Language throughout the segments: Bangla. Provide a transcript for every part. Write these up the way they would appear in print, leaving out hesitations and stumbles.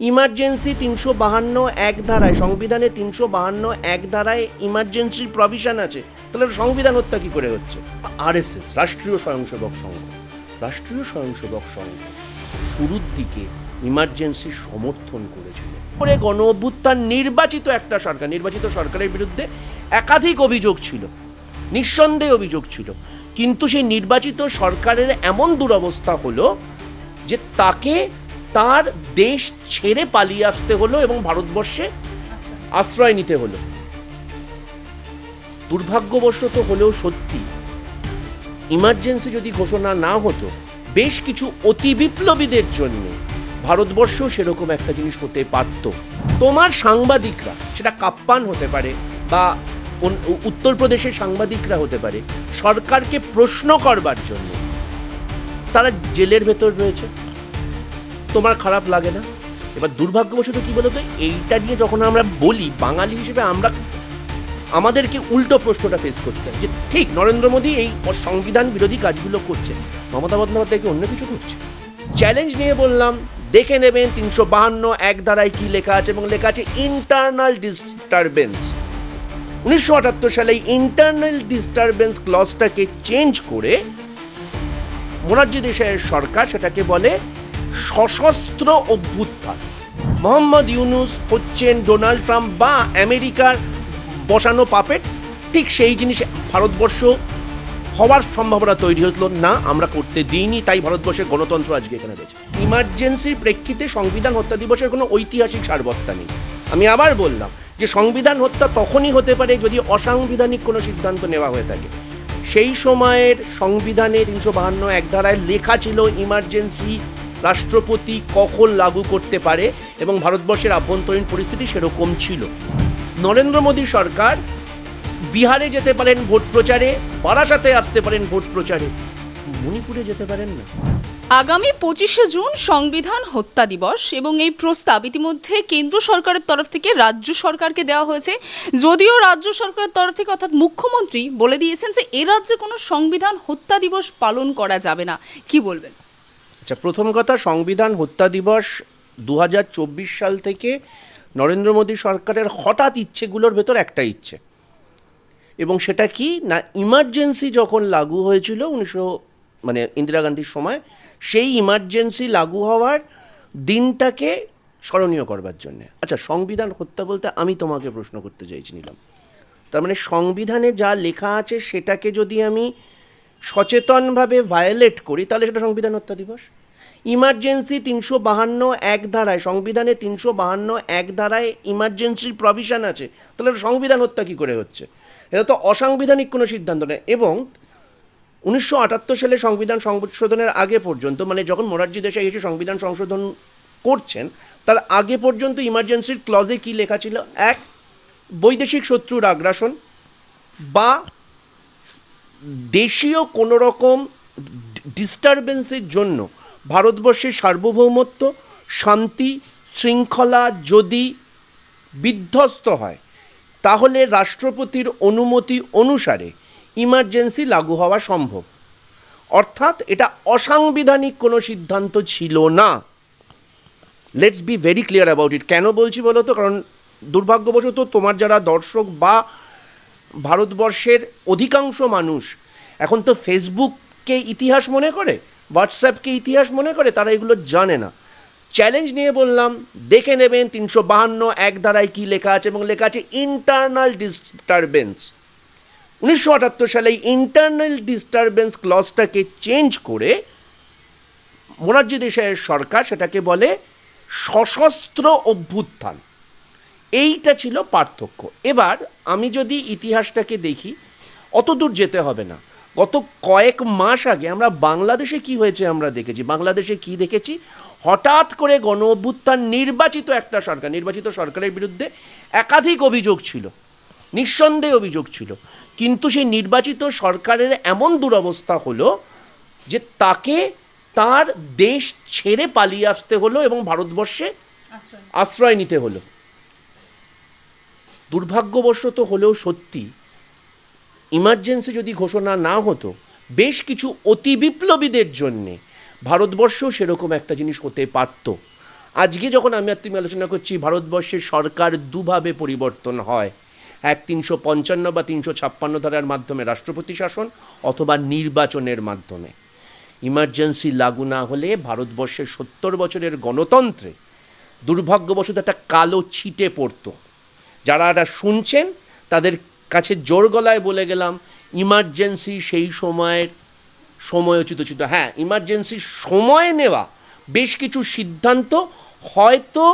ইমার্জেন্সি ৩৫২ ধারায়, সংবিধানে ৩৫২ ধারায় ইমার্জেন্সির প্রভিশন আছে, তাহলে সংবিধান হত্যা কি করে হচ্ছে? আরএসএস, রাষ্ট্রীয় স্বয়ংসেবক সংঘ শুরুর দিকে ইমার্জেন্সির সমর্থন করেছিল। পরে গণ অভ্যুত্থান নির্বাচিত একটা সরকার, নির্বাচিত সরকারের বিরুদ্ধে একাধিক অভিযোগ ছিল, নিঃসন্দেহে অভিযোগ ছিল, কিন্তু সেই নির্বাচিত সরকারের এমন দুরবস্থা হলো যে তাকে তার দেশ ছেড়ে পালিয়ে আসতে হলো এবং ভারতবর্ষে আশ্রয় নিতে হলো। দুর্ভাগ্যবশত হলেও সত্যি, ইমার্জেন্সি যদি ঘোষণা না হতো, বেশ কিছু অতি বিপ্লবীদের জন্য ভারতবর্ষেও সেরকম একটা জিনিস হতে পারত। তোমার সাংবাদিকরা, সেটা কাপ্পান হতে পারে বা উত্তরপ্রদেশের সাংবাদিকরা হতে পারে, সরকারকে প্রশ্ন করবার জন্য তারা জেলের ভেতর রয়েছে। তোমার খারাপ লাগে না? এবার দুর্ভাগ্যবশত কি বলতো, এইটা নিয়ে যখন আমরা বলি, বাঙালি হিসেবে আমাদেরকে উল্টো প্রশ্নটা ফেস করতে হয় যে ঠিক নরেন্দ্র মোদী এই সংবিধান বিরোধী কাজগুলো করছে, মমতা বন্দ্যোপাধ্যায়কে অন্য কিছু করছে। চ্যালেঞ্জ নিয়ে বললাম, দেখে নেবেন ৩৫২ ধারায় কি লেখা আছে, এবং লেখা আছে ইন্টারনাল ডিস্টারবেন্স। ১৯৭৮ সালে ইন্টারনাল ডিস্টারবেন্স ক্লজটাকে চেঞ্জ করে মোরারজি দেশাইয়ের সরকার সেটাকে বলে সশস্ত্র অভ্যুত্থান। মোহাম্মদ ইউনুস হচ্ছেন ডোনাল্ড ট্রাম্প বা আমেরিকার বসানো পাপেট, ঠিক সেই জিনিস ভারতবর্ষ হওয়ার সম্ভাবনা তৈরি হলো না, আমরা করতে দিইনি, তাই ভারতবর্ষের গণতন্ত্র আজকে এখানে রয়েছে। ইমার্জেন্সির প্রেক্ষিতে সংবিধান হত্যা দিবসের কোনো ঐতিহাসিক সারবত্তা নেই। আমি আবার বললাম যে সংবিধান হত্যা তখনই হতে পারে যদি অসাংবিধানিক কোনো সিদ্ধান্ত নেওয়া হয়ে থাকে। সেই সময়ের সংবিধানে ৩৫২ ধারায় লেখা ছিল ইমার্জেন্সি রাষ্ট্রপতি কখন লাগু করতে পারে, এবং ভারতবর্ষের আভ্যন্তরীণ পরিস্থিতি সেরকম ছিল। নরেন্দ্র মোদী সরকার বিহারে যেতে পারেন ভোট প্রচারে, বারাসাতে আসতে পারেন ভোট প্রচারে, মণিপুরে যেতে পারেন না। আগামী ২৫শে জুন সংবিধান হত্যা দিবস, এবং এই প্রস্তাব ইতিমধ্যে কেন্দ্র সরকারের তরফ থেকে রাজ্য সরকারকে দেওয়া হয়েছে। যদিও রাজ্য সরকারের তরফ থেকে অর্থাৎ মুখ্যমন্ত্রী বলে দিয়েছেন যে এ রাজ্যে কোনো সংবিধান হত্যা দিবস পালন করা যাবে না, কি বলবেন? আচ্ছা, প্রথম কথা, সংবিধান হত্যা দিবস ২০২৪ সাল থেকে নরেন্দ্র মোদী সরকারের হঠাৎ ইচ্ছেগুলোর ভেতর একটা ইচ্ছে, এবং সেটা কি না, ইমার্জেন্সি যখন লাগু হয়েছিল ইন্দিরা গান্ধীর সময়, সেই ইমার্জেন্সি লাগু হওয়ার দিনটাকে স্মরণীয় করবার জন্য। আচ্ছা, সংবিধান হত্যা বলতে আমি তোমাকে প্রশ্ন করতে চাইছিলাম, তার মানে সংবিধানে যা লেখা আছে সেটাকে যদি আমি সচেতনভাবে ভায়োলেট করি, তাহলে সেটা সংবিধান হত্যা দিবস। ইমার্জেন্সি ৩৫২ ধারায়, সংবিধানে ৩৫২ ধারায় ইমার্জেন্সির প্রভিশন আছে, তাহলে সংবিধান হত্যা কী করে হচ্ছে? এটা তো অসাংবিধানিক কোনো সিদ্ধান্ত নয়। এবং ১৯৭৮ সালে সংবিধান সংশোধনের আগে পর্যন্ত, মানে যখন মোরারজি দেশাই এসে সংবিধান সংশোধন করছেন, তার আগে পর্যন্ত ইমার্জেন্সির ক্লজে কী লেখা ছিল? এক, বৈদেশিক শত্রুর আগ্রাসন বা দেশীয় কোনো রকম ডিস্টারবেন্সের জন্য ভারতবর্ষের সার্বভৌমত্ব, শান্তি, শৃঙ্খলা যদি বিধ্বস্ত হয়, তাহলে রাষ্ট্রপতির অনুমতি অনুসারে ইমার্জেন্সি লাগু হওয়া সম্ভব। অর্থাৎ এটা অসাংবিধানিক কোনো সিদ্ধান্ত ছিল না। Let's be very clear about it. কেন বলছি বলো তো? কারণ দুর্ভাগ্যবশত তোমার যারা দর্শক বা ভারতবর্ষের অধিকাংশ মানুষ এখন তো ফেসবুককে ইতিহাস মনে করে, হোয়াটসঅ্যাপকে ইতিহাস মনে করে, তারা এগুলো জানে না। চ্যালেঞ্জ নিয়ে বললাম, দেখে নেবেন ৩৫২ ধারায় কি লেখা আছে, এবং লেখা আছে ইন্টারনাল ডিস্টারবেন্স। ১৯৭৮ সালে ইন্টারনাল ডিস্টারবেন্স ক্লজটাকে চেঞ্জ করে মোরারজি দেশাইয়ের সরকার সেটাকে বলে সশস্ত্র অভ্যুত্থান। এইটা ছিল পার্থক্য। এবার আমি যদি ইতিহাসটাকে দেখি, অত দূর যেতে হবে না। গত কয়েক মাস আগে আমরা বাংলাদেশে কি হয়েছে আমরা দেখেছি। বাংলাদেশে কি দেখেছি? হঠাৎ করে গণ অভ্যুত্থান নির্বাচিত একটা সরকার, নির্বাচিত সরকারের বিরুদ্ধে একাধিক অভিযোগ ছিল, নিঃসন্দেহে অভিযোগ ছিল, কিন্তু সেই নির্বাচিত সরকারের এমন দুরবস্থা হলো যে তাকে তার দেশ ছেড়ে পালিয়ে আসতে হলো এবং ভারতবর্ষে আশ্রয় নিতে হলো। দুর্ভাগ্যবশত হলেও সত্যি, ইমার্জেন্সি যদি ঘোষণা না হতো, বেশ কিছু অতি বিপ্লবীদের জন্যে ভারতবর্ষও সেরকম একটা জিনিস হতে পারত। আজকে যখন আমি আর তুমি আলোচনা করছি ভারতবর্ষের সরকার দুভাবে পরিবর্তন হয়, এক 355 বা 356 ধারার মাধ্যমে রাষ্ট্রপতি শাসন অথবা নির্বাচনের মাধ্যমে। ইমার্জেন্সি লাগু না হলে ভারতবর্ষের 70 বছরের গণতন্ত্রে দুর্ভাগ্যবশত একটা কালো ছিটে পড়তো। যারা এটা শুনছেন তাদের কাছে জোর গলায় বলে গেলাম, ইমার্জেন্সি সেই সময়ের সময়োচিত ছিল। হ্যাঁ, ইমার্জেন্সি সময় নেওয়া বেশ কিছু সিদ্ধান্ত হয়তো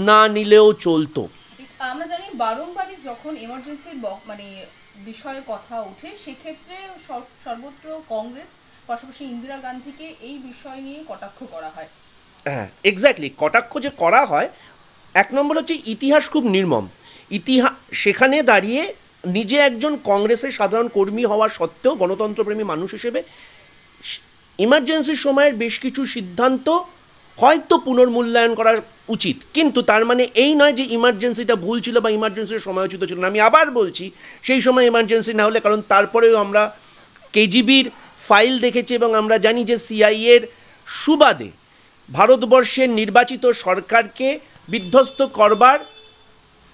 না নিলেও চলতো। আমরা জানি বারংবারই যখন এমার্জেন্সির মানে বিষয়ে কথা ওঠে সেক্ষেত্রে সর্বত্র কংগ্রেস পাশাপাশি ইন্দিরা গান্ধীকে এই বিষয় নিয়ে কটাক্ষ করা হয়। হ্যাঁ, এক্স্যাক্টলি, কটাক্ষ যে করা হয়। এক নম্বর হচ্ছে ইতিহাস খুব নির্মম। সেখানে দাঁড়িয়ে নিজে একজন কংগ্রেসের সাধারণ কর্মী হওয়া সত্ত্বেও গণতন্ত্রপ্রেমী মানুষ হিসেবে ইমার্জেন্সির সময়ের বেশ কিছু সিদ্ধান্ত হয়তো পুনর্মূল্যায়ন করা উচিত, কিন্তু তার মানে এই নয় যে ইমার্জেন্সিটা ভুল ছিল বা ইমার্জেন্সির সময়চ্যুত ছিল না। আমি আবার বলছি, সেই সময় ইমার্জেন্সি না হলে, কারণ তারপরেও আমরা কেজিবির ফাইল দেখেছি এবং আমরা জানি যে সিআইএর সুবাদে ভারতবর্ষের নির্বাচিত সরকারকে বিধ্বস্ত করবার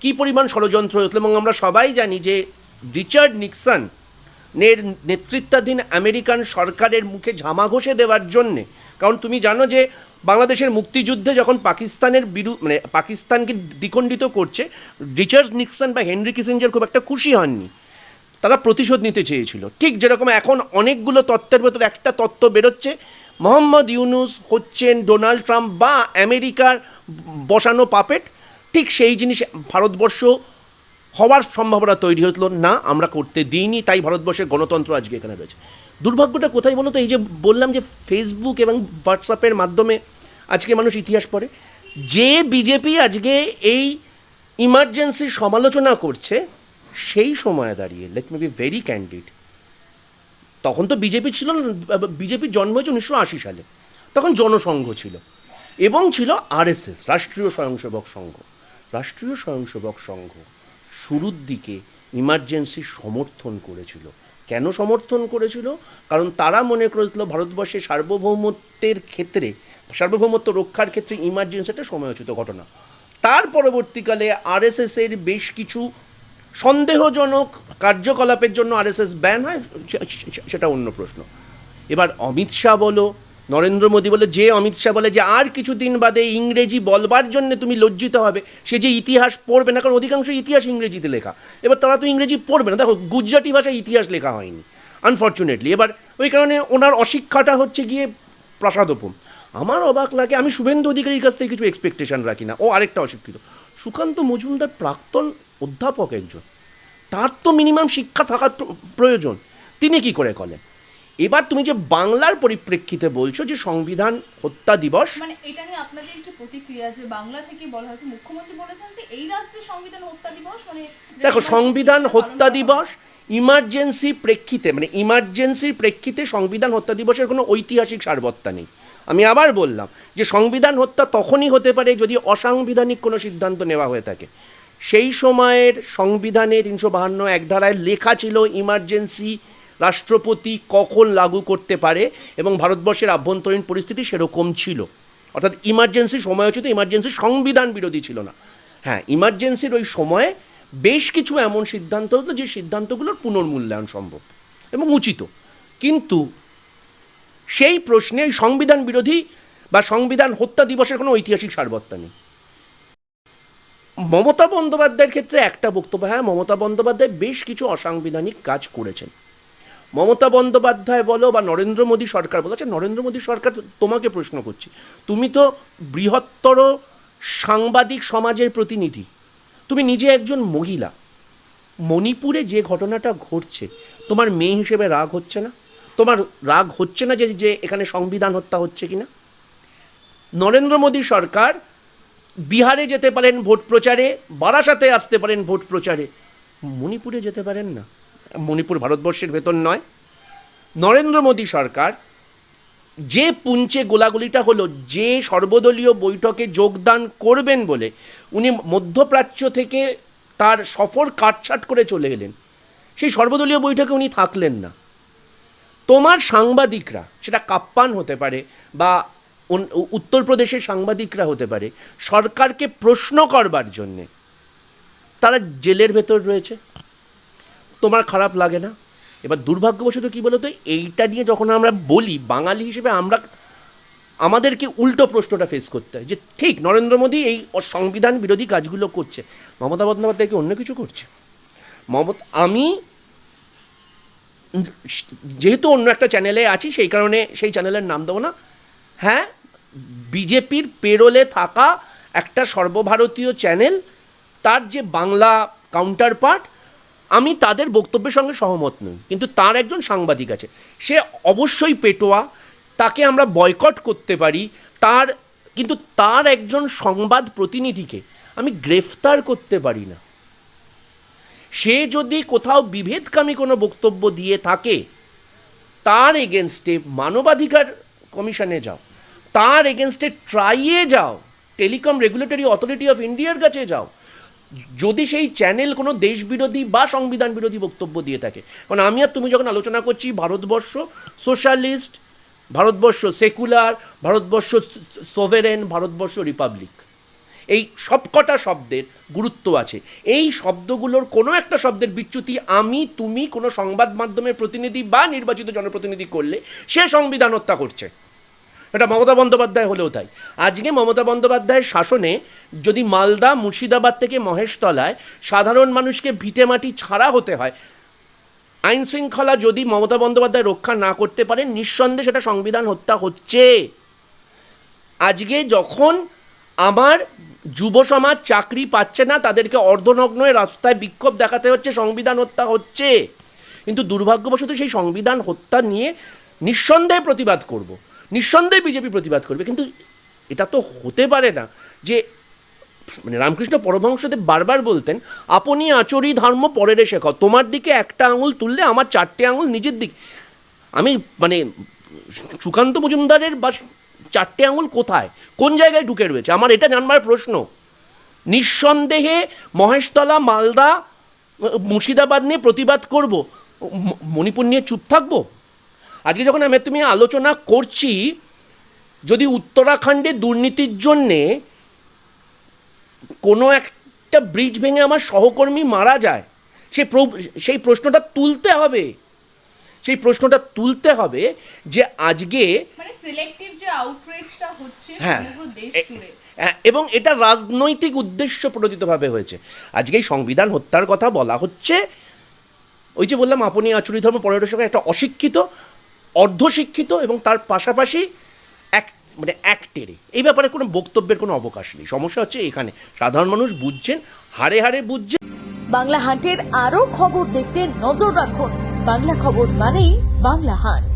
কী পরিমাণ ষড়যন্ত্র হয়েছিল। এবং আমরা সবাই জানি যে রিচার্ড নিক্সনের নেতৃত্বাধীন আমেরিকান সরকারের মুখে ঝামা ঘষে দেওয়ার জন্যে, কারণ তুমি জানো যে বাংলাদেশের মুক্তিযুদ্ধে যখন পাকিস্তানকে দ্বিখণ্ডিত করছে, রিচার্ড নিক্সন বা হেনরি কিসিঞ্জার খুব একটা খুশি হননি। তারা প্রতিশোধ নিতে চেয়েছিল। ঠিক যেরকম এখন অনেকগুলো তত্ত্বের ভেতর একটা তত্ত্ব বেরোচ্ছে, মোহাম্মদ ইউনুস হচ্ছেন ডোনাল্ড ট্রাম্প বা আমেরিকার বসানো পাপেট। ঠিক সেই জিনিস ভারতবর্ষ হওয়ার সম্ভাবনা তৈরি হতো না, আমরা করতে দিইনি, তাই ভারতবর্ষের গণতন্ত্র আজকে এখানে রয়েছে। দুর্ভাগ্যটা কোথায় বলো তো? এই যে বললাম যে ফেসবুক এবং হোয়াটসঅ্যাপের মাধ্যমে আজকে মানুষ ইতিহাস পড়ে। যে বিজেপি আজকে এই ইমার্জেন্সির সমালোচনা করছে, সেই সময়ে দাঁড়িয়ে, let me be very candid, তখন তো বিজেপি ছিল না। বিজেপির জন্ম হয়েছে 1980 সালে। তখন জনসংঘ ছিল এবং ছিল আরএসএস, রাষ্ট্রীয় স্বয়ংসেবক সংঘ। রাষ্ট্রীয় স্বয়ংসেবক সংঘ শুরুর দিকে ইমার্জেন্সির সমর্থন করেছিল। কেন সমর্থন করেছিল? কারণ তারা মনে করেছিল ভারতবর্ষের সার্বভৌমত্বের ক্ষেত্রে, সার্বভৌমত্ব রক্ষার ক্ষেত্রে ইমার্জেন্সি একটা সময়োচিত ঘটনা। তার পরবর্তীকালে আরএসএসের বেশ কিছু সন্দেহজনক কার্যকলাপের জন্য আরএসএস ব্যান হয়, সেটা অন্য প্রশ্ন। এবার অমিত শাহ বলো, নরেন্দ্র মোদী বলে, যে অমিত শাহ বলে যে আর কিছুদিন বাদে ইংরেজি বলবার জন্য তুমি লজ্জিত হবে, সে যে ইতিহাস পড়বে না, কারণ অধিকাংশ ইতিহাস ইংরেজিতে লেখা। এবার তারা তো ইংরেজি পড়বে না। দেখো, গুজরাটি ভাষায় ইতিহাস লেখা হয়নি আনফর্চুনেটলি। এবার ওই কারণে ওনার অশিক্ষাটা হচ্ছে গিয়ে প্রাসাদোপম। আমার অবাক লাগে, আমি শুভেন্দু অধিকারীর কাছ থেকে কিছু এক্সপেকটেশন রাখি না, ও আরেকটা অশিক্ষিত। সুকান্ত মজুমদার প্রাক্তন অধ্যাপক একজন, তার তো মিনিমাম শিক্ষা থাকার প্রয়োজন। তিনি কি করে করেন? এবার তুমি যে বাংলার পরিপ্রেক্ষিতে বলছো যে সংবিধান হত্যা দিবস, মানে এটা নিয়ে আপনাদের কি প্রতিক্রিয়া? যে বাংলা থেকে বলা হয়েছে, মুখ্যমন্ত্রী বলেছেন যে এই রাজ্যে সংবিধান হত্যা দিবস, মানে দেখো, সংবিধান হত্যা দিবস ইমার্জেন্সির প্রেক্ষিতে সংবিধান হত্যা দিবসের কোনো ঐতিহাসিক সারবত্তা নেই। আমি আবার বললাম যে সংবিধান হত্যা তখনই হতে পারে যদি অসাংবিধানিক কোনো সিদ্ধান্ত নেওয়া হয়ে থাকে। সেই সময়ের সংবিধানে 352 এক ধারায় লেখা ছিল ইমার্জেন্সি রাষ্ট্রপতি কখন লাগু করতে পারে, এবং ভারতবর্ষের আভ্যন্তরীণ পরিস্থিতি সেরকম ছিল। অর্থাৎ ইমার্জেন্সি সময়চ্যুত, ইমার্জেন্সি সংবিধান বিরোধী ছিল না। হ্যাঁ, ইমার্জেন্সির ওই সময়ে বেশ কিছু এমন সিদ্ধান্ত হতো যে সিদ্ধান্তগুলোর পুনর্মূল্যায়ন সম্ভব এবং উচিত, কিন্তু সেই প্রশ্নে সংবিধান বিরোধী বা সংবিধান হত্যা দিবসের কোনো ঐতিহাসিক সারবত্তা নেই। মমতা বন্দ্যোপাধ্যায়ের ক্ষেত্রে একটা বক্তব্য, হ্যাঁ, মমতা বন্দ্যোপাধ্যায় বেশ কিছু অসাংবিধানিক কাজ করেছেন। মমতা বন্দ্যোপাধ্যায় বলো বা নরেন্দ্র মোদী সরকার বলো, আচ্ছা নরেন্দ্র মোদী সরকার, তোমাকে প্রশ্ন করছি, তুমি তো বৃহত্তর সাংবাদিক সমাজের প্রতিনিধি, তুমি নিজে একজন মহিলা। মণিপুরে যে ঘটনাটা ঘটছে, তোমার মেয়ে হিসেবে রাগ হচ্ছে না? তোমার রাগ হচ্ছে না যে এখানে সংবিধান হত্যা হচ্ছে কিনা? নরেন্দ্র মোদী সরকার বিহারে যেতে পারেন ভোট প্রচারে, বারাসাতে আসতে পারেন ভোট প্রচারে, মণিপুরে যেতে পারেন না। মণিপুর ভারতবর্ষের ভেতর নয়। নরেন্দ্র মোদী সরকার যে পুঞ্চে গোলাগুলিটা হলো, যে সর্বদলীয় বৈঠকে যোগদান করবেন বলে উনি মধ্যপ্রাচ্য থেকে তার সফর কাটছাট করে চলে গেলেন, সেই সর্বদলীয় বৈঠকে উনি থাকলেন না। তোমার সাংবাদিকরা, সেটা কাপ্পান হতে পারে বা উত্তরপ্রদেশের সাংবাদিকরা হতে পারে সরকারকে প্রশ্ন করবার জন্যে তারা জেলের ভেতর রয়েছে, তোমার খারাপ লাগে না? এবার দুর্ভাগ্যবশত কী বলতো, এইটা নিয়ে যখন আমরা বলি বাঙালি হিসেবে আমাদেরকে উল্টো প্রশ্নটা ফেস করতে হয় যে ঠিক নরেন্দ্র মোদী এই সংবিধান বিরোধী কাজগুলো করছে, মমতা বন্দ্যোপাধ্যায় কি অন্য কিছু করছে? আমি যেহেতু অন্য একটা চ্যানেলে আছি সেই কারণে সেই চ্যানেলের নাম দেবো না, হ্যাঁ, বিজেপির পেরোলে থাকা একটা সর্বভারতীয় চ্যানেল, তার যে বাংলা কাউন্টার পার্ট, আমি তাদের বক্তব্যের সঙ্গে সহমত নই, কিন্তু তার একজন সাংবাদিক আছে, সে অবশ্যই পেটোয়া, তাকে আমরা বয়কট করতে পারি, কিন্তু তার একজন সংবাদ প্রতিনিধিকে আমি গ্রেফতার করতে পারি না। সে যদি কোথাও বিভেদকামী কোনো বক্তব্য দিয়ে থাকে তার এগেনস্টে মানবাধিকার কমিশনে যাও, তার এগেনস্টে ট্রাইয়ে যাও, টেলিকম রেগুলেটরি অথরিটি অফ ইন্ডিয়ার কাছে যাও, যদি সেই চ্যানেল কোনো দেশবিরোধী বা সংবিধান বিরোধী বক্তব্য দিয়ে থাকে। কারণ আমি আর তুমি যখন আলোচনা করছি Bharatvarsha socialist, Bharatvarsha secular, Bharatvarsha sovereign, Bharatvarsha republic, এই সবকটা শব্দের গুরুত্ব আছে। এই শব্দগুলোর কোনো একটা শব্দের বিচ্যুতি আমি তুমি কোনো সংবাদ মাধ্যমের প্রতিনিধি বা নির্বাচিত জনপ্রতিনিধি করলে সে সংবিধান হত্যা করছে। এটা মমতা বন্দ্যোপাধ্যায় হলেও তাই। আজকে মমতা বন্দ্যোপাধ্যায়ের শাসনে যদি মালদা মুর্শিদাবাদ থেকে মহেশতলায় সাধারণ মানুষকে ভিটেমাটি ছাড়া হতে হয়, আইন শৃঙ্খলা যদি মমতা বন্দ্যোপাধ্যায় রক্ষা না করতে পারেন, নিঃসন্দেহে সেটা সংবিধান হত্যা হচ্ছে। আজকে যখন আমার যুব সমাজ চাকরি পাচ্ছে না, তাদেরকে অর্ধনগ্ন রাস্তায় বিক্ষোভ দেখাতে হচ্ছে, সংবিধান হত্যা হচ্ছে। কিন্তু দুর্ভাগ্যবশত সেই সংবিধান হত্যা নিয়ে নিঃসন্দেহে প্রতিবাদ করব, নিঃসন্দেহে বিজেপি প্রতিবাদ করবে, কিন্তু এটা তো হতে পারে না যে রামকৃষ্ণ পরমহংসদেব বারবার বলতেন, আপনি আচরি ধর্ম পরের শেখাও, তোমার দিকে একটা আঙুল তুললে আমার 4টে আঙুল নিজের দিকে। আমি সুকান্ত মজুমদারের বা 4টে আঙুল কোথায়, কোন জায়গায় ঢুকে রয়েছে, আমার এটা জানবার প্রশ্ন। নিঃসন্দেহে মহেশতলা, মালদা, মুর্শিদাবাদ নিয়ে প্রতিবাদ করব, মণিপুর নিয়ে চুপ থাকবো? আজকে যখন তুমি আলোচনা করছি, যদি উত্তরাখণ্ডে দুর্নীতির জন্যে কোনো একটা ব্রিজ ভেঙে আমার সহকর্মী মারা যায়, সেই প্রশ্নটা তুলতে হবে, সেই প্রশ্নটা তুলতে হবে যে আজকে মানে সিলেক্টিভ যে আউটরিচটা হচ্ছে পুরো দেশ জুড়ে, এবং এটা রাজনৈতিক উদ্দেশ্য প্রণোদিতভাবে হয়েছে। আজকে এই সংবিধান হত্যার কথা বলা হচ্ছে, ওই যে বললাম আপনি আচরি ধর্ম পরের শেখাও, একটা অশিক্ষিত, অর্ধশিক্ষিত এবং তার পাশাপাশি এক টেরে এই ব্যাপারে কোনো বক্তব্যের কোনো অবকাশ নেই। সমস্যা হচ্ছে এখানে সাধারণ মানুষ বুঝছেন, হাড়ে হাড়ে বুঝছেন। বাংলা হান্টের আরো খবর দেখতে নজর রাখুন। বাংলা খবর মানেই বাংলা হান্ট।